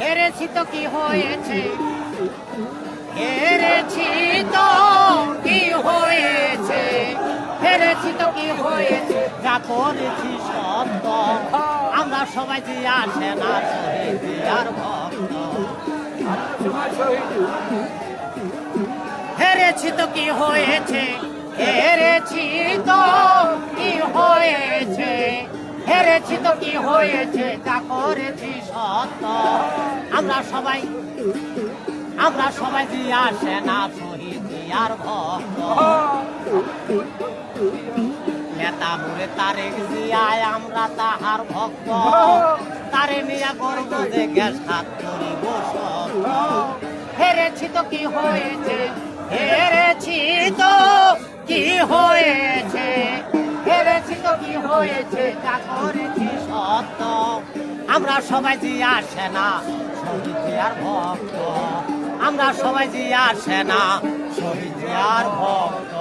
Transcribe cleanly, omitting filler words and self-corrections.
হেরেছি তো কি হয়েছে, হেরেছি তো কি হয়েছে, হেরেছি তো কি হয়েছে, যা করেছি সত্য আমরা সবাই যে আসে না শহীদ আর ভক্ত। হেরেছি তো কি হয়েছে, হেরেছি তো কি হয়েছে, হেরেছি তো কি হয়েছে, যা করেছি সত্য আমরা সবাই যে আসে না শহীদ আর ভক্ত। নেতা বলে তারেক জিয়ায় আমরা তাহার ভক্ত, তারে নিয়ে গর্ব যে গ্যাস হাত করিব সত্য। হেরেছি তো কি হয়েছে, হেরেছি তো কি হয়েছে, হেরেছি তো কি হয়েছে, যা করেছি সত্য আমরা সবাই যে আসে না শহীদ আর ভক্ত, আমরা সবাই যে আসে না শহীদ আর ভক্ত।